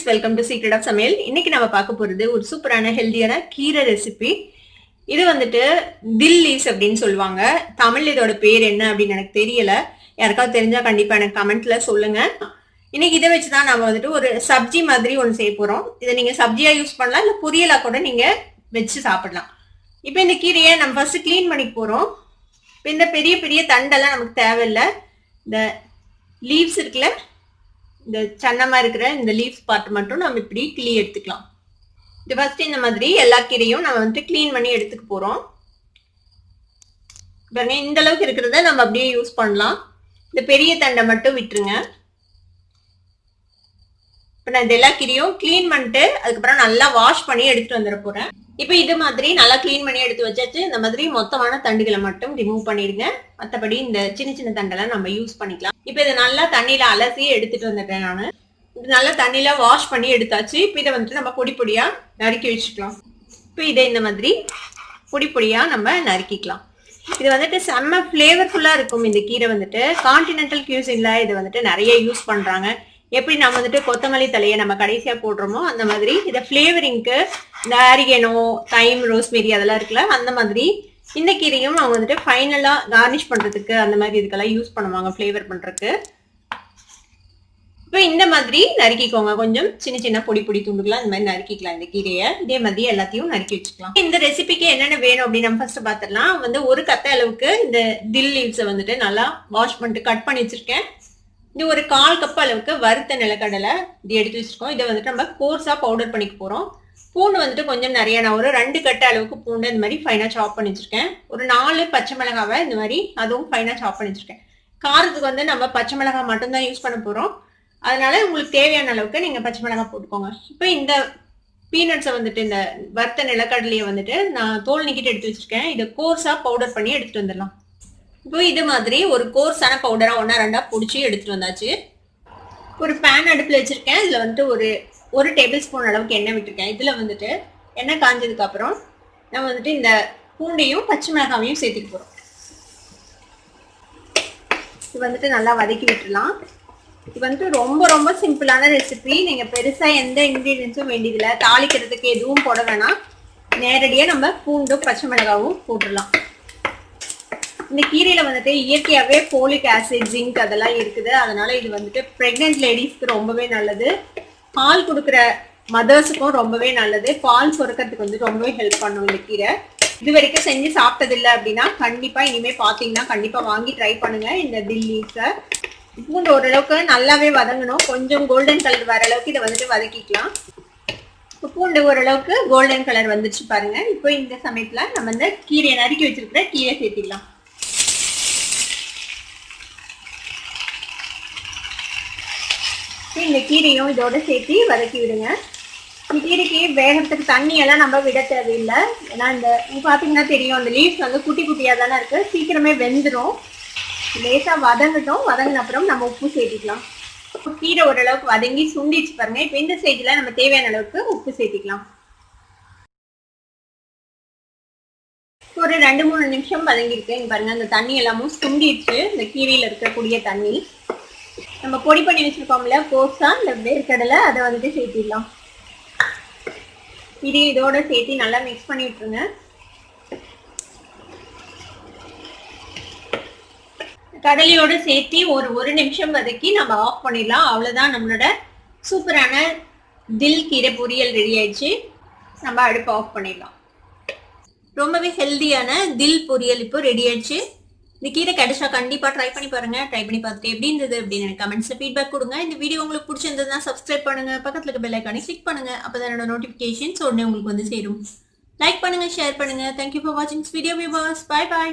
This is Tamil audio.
Friends, welcome to secret of சமையல். இன்னைக்கு நம்ம பார்க்க போறது ஒரு சூப்பரான ஹெல்தியான கீரை ரெசிபி. இது வந்துட்டு தில் லீவ்ஸ் அப்படின்னு சொல்லுவாங்க. தமிழ் இதோட பேர் என்ன அப்படின்னு எனக்கு தெரியல. யாருக்காவது தெரிஞ்சா கண்டிப்பா எனக்கு கமெண்ட்ல சொல்லுங்க. இன்னைக்கு இதை வச்சுதான் நம்ம வந்துட்டு ஒரு சப்ஜி மாதிரி ஒன்று செய்ய போறோம். இதை நீங்க சப்ஜியா யூஸ் பண்ணலாம், இல்ல பொரியலா கூட நீங்க வச்சு சாப்பிடலாம். இப்போ இந்த கீரையை நம்ம ஃபர்ஸ்ட் கிளீன் பண்ணி போறோம். இப்போ இந்த பெரிய பெரிய தண்டெல்லாம் நமக்கு தேவையில்லை. இந்த லீவ்ஸ் இருக்குல்ல, இந்த சன்னமா இருக்கிற இந்த லீவ்ஸ் பார்ட் மட்டும் நம்ம இப்படி கிளி எடுத்துக்கலாம். இது ஃபர்ஸ்ட் இந்த மாதிரி எல்லா கீரையும் நம்ம வந்துட்டு கிளீன் பண்ணி எடுத்துக்க போறோம். பாருங்க, இந்த அளவுக்கு இருக்கிறத நம்ம அப்படியே யூஸ் பண்ணலாம். இந்த பெரிய தண்டை மட்டும் விட்டுருங்க. இப்போ நான் இந்த எல்லா கீரையும் கிளீன் பண்ணிட்டு அதுக்கப்புறம் நல்லா வாஷ் பண்ணி எடுத்துட்டு வந்துட போறேன். இப்போ இது மாதிரி நல்லா கிளீன் பண்ணி எடுத்து வச்சாச்சு. இந்த மாதிரி மொத்தமான தண்டுகளை மட்டும் ரிமூவ் பண்ணிடுங்க. மற்றபடி இந்த சின்ன சின்ன தண்டெல்லாம் நம்ம யூஸ் பண்ணிக்கலாம். இப்போ இதை நல்லா தண்ணியில அலசி எடுத்துட்டு வந்துட்டேன். நான் இது நல்லா தண்ணியில வாஷ் பண்ணி எடுத்தாச்சு. இப்போ இதை வந்துட்டு நம்ம பொடி பொடியா நறுக்கி வச்சுக்கலாம். இப்போ இதை இந்த மாதிரி பொடி பொடியா நம்ம நறுக்கிக்கலாம். இது வந்துட்டு செம்ம ஃபிளேவர்ஃபுல்லா இருக்கும். இந்த கீரை வந்துட்டு கான்டினென்டல் கியூசின்ல இதை வந்துட்டு நிறைய யூஸ் பண்றாங்க. எப்படி நம்ம வந்துட்டு கொத்தமல்லி தலையை நம்ம கடைசியா போடுறோமோ அந்த மாதிரி இதை ஃபிளேவரிங்க்கு இந்த ஆரிகனோ, தைம், ரோஸ்மெரி அதெல்லாம் இருக்குல்ல, அந்த மாதிரி இந்த கீரையும் அவங்க வந்துட்டு ஃபைனலா கார்னிஷ் பண்றதுக்கு அந்த மாதிரி இதுக்கெல்லாம் யூஸ் பண்ணுவாங்க, ஃபிளேவர் பண்றதுக்கு. இப்போ இந்த மாதிரி நறுக்கிக்கோங்க. கொஞ்சம் சின்ன சின்ன பொடி பொடி துண்டுகளா இந்த மாதிரி நறுக்கிக்கலாம். இந்த கீரையை இதே மாதிரி எல்லாத்தையும் நறுக்கி வச்சுக்கலாம். இந்த ரெசிபிக்கு என்னென்ன வேணும் அப்படின்னு நம்ம ஃபர்ஸ்ட் பார்த்துடலாம். வந்து ஒரு கத்த அளவுக்கு இந்த தில் லீவ்ஸை வந்துட்டு நல்லா வாஷ் பண்ணிட்டு கட் பண்ணி வச்சிருக்கேன். இது ஒரு 1/4 கப் அளவுக்கு வறுத்த நிலக்கடலை இது எடுத்து வச்சிருக்கோம். இதை வந்துட்டு நம்ம கோர்ஸா பவுடர் பண்ணிக்க போறோம். பூண்டு வந்துட்டு கொஞ்சம் நிறைய, நான் ஒரு 2 கட்டு அளவுக்கு பூண்டு இந்த மாதிரி ஃபைனா சாப் பண்ணி வச்சிருக்கேன். ஒரு 4 பச்சை மிளகாவை இந்த மாதிரி அதுவும் ஃபைனா சாப் பண்ணி வச்சிருக்கேன். காரத்துக்கு வந்து நம்ம பச்சை மிளகாய் மட்டும்தான் யூஸ் பண்ண போறோம். அதனால உங்களுக்கு தேவையான அளவுக்கு நீங்க பச்சை மிளகாய் போட்டுக்கோங்க. இப்போ இந்த பீனட்ஸை வந்துட்டு இந்த வறுத்த நிலக்கடலையை வந்துட்டு நான் தோல் நீக்கிட்டு எடுத்து வச்சிருக்கேன். இதை கோர்ஸா பவுடர் பண்ணி எடுத்துட்டு வந்துடலாம். இப்போ இது மாதிரி ஒரு கோர்ஸான பவுடரா 1-2 பிடிச்சி எடுத்துட்டு வந்தாச்சு. ஒரு பேன் அடுப்புல வச்சிருக்கேன். இதுல வந்துட்டு ஒரு டேபிள் ஸ்பூன் அளவுக்கு எண்ணெய் விட்டுருக்கேன். இதுல வந்துட்டு எண்ணெய் காஞ்சதுக்கு அப்புறம் நம்ம வந்துட்டு இந்த பூண்டையும் பச்சை மிளகாவையும் சேர்த்துக்க போறோம். இது வந்துட்டு நல்லா வதக்கி விட்டுலாம். இது வந்துட்டு ரொம்ப ரொம்ப சிம்பிளான ரெசிபி. நீங்க பெருசா எந்த இன்கிரீடியன்ஸும் வேண்டியதில்லை. தாளிக்கிறதுக்கு எதுவும் போட வேணாம். நேரடியா நம்ம பூண்டும் பச்சை மிளகாவும் போட்டுடலாம். இந்த கீரையில வந்துட்டு இயற்கையாவே போலிக் ஆசிட், ஜிங்க் அதெல்லாம் இருக்குது. அதனால இது வந்துட்டு பிரெக்னென்ட் லேடிஸ்க்கு ரொம்பவே நல்லது. பால் கொடுக்குற மதர்ஸுக்கும் ரொம்பவே நல்லது. பால் சுரக்கிறதுக்கு வந்து ரொம்பவே ஹெல்ப் பண்ணும் இந்த கீரை. இது வரைக்கும் செஞ்சு சாப்பிட்டதில்லை அப்படின்னா கண்டிப்பா இனிமே பாத்தீங்கன்னா கண்டிப்பா வாங்கி ட்ரை பண்ணுங்க. இந்த தில் லீவ்ஸை பூண்டு ஓரளவுக்கு நல்லாவே வதங்கணும். கொஞ்சம் கோல்டன் கலர் வர அளவுக்கு இதை வந்துட்டு வதக்கிக்கலாம். இப்போ பூண்டு ஓரளவுக்கு கோல்டன் கலர் வந்துச்சு பாருங்க. இப்போ இந்த சமயத்துல நம்ம இந்த கீரையை நறுக்கி வச்சிருக்கிற கீரை சேர்த்திடலாம். இந்த கீரையும் இதோட சேர்த்து வதக்கி விடுங்க. இந்த கீரைக்கு வேகத்துக்கு தண்ணி எல்லாம் நம்ம விட தேவையில்லை. ஏன்னா இந்த பார்த்தீங்கன்னா தெரியும், அந்த லீவ்ஸ் வந்து குட்டி குட்டியாக தானே இருக்கு, சீக்கிரமே வெந்துடும். லேசாக வதங்கட்டும். வதங்கின அப்புறம் நம்ம உப்பு சேர்த்திக்கலாம். கீரை ஓரளவுக்கு வதங்கி சுண்டிச்சு பாருங்க. இப்போ இந்த ஸ்டேஜில் நம்ம தேவையான அளவுக்கு உப்பு சேர்த்திக்கலாம். ஒரு 2-3 நிமிஷம் வதங்கிருக்கு. இங்க பாருங்க, அந்த தண்ணி எல்லாமும் சுண்டிடுச்சு. இந்த கீரையில இருக்கக்கூடிய தண்ணி நம்ம பொடி பண்ணி வச்சிருக்கோம்ல கோர்ஸா, இந்த வேர்க்கடலை, அதை வந்துட்டு சேர்த்திடலாம். இது இதோட சேர்த்து நல்லா மிக்ஸ் பண்ணி விட்டுருங்க. கடலையோட சேர்த்து ஒரு நிமிஷம் வதக்கி நம்ம ஆஃப் பண்ணிடலாம். அவ்வளவுதான், நம்மளோட சூப்பரான தில் கீரை பொரியல் ரெடி ஆயிடுச்சு. நம்ம அடுப்பு ஆஃப் பண்ணிடலாம். ரொம்பவே ஹெல்தியான தில் பொரியல் இப்போ ரெடி ஆயிடுச்சு. இந்த கீரை கிடைச்சா கண்டிப்பா ட்ரை பண்ணி பாருங்க. ட்ரை பண்ணி பார்த்துட்டு எப்படி இருந்தது அப்படின்னு எனக்கு கமெண்ட்ஸ்ல ஃபீட்பேக் கொடுங்க. இந்த வீடியோ உங்களுக்கு பிடிச்சிருந்ததுன்னா சப்ஸ்கிரைப் பண்ணுங்க, பக்கத்துல இருக்க பெல் ஐகானை கிளிக் பண்ணுங்க. அப்பதான் என்னோட நோட்டிபிகேஷன்ஸ் உடனே உங்களுக்கு வந்து சேரும். லைக் பண்ணுங்க, ஷேர் பண்ணுங்க. தேங்க்யூ ஃபார் வாட்சிங் this video viewers. Bye by.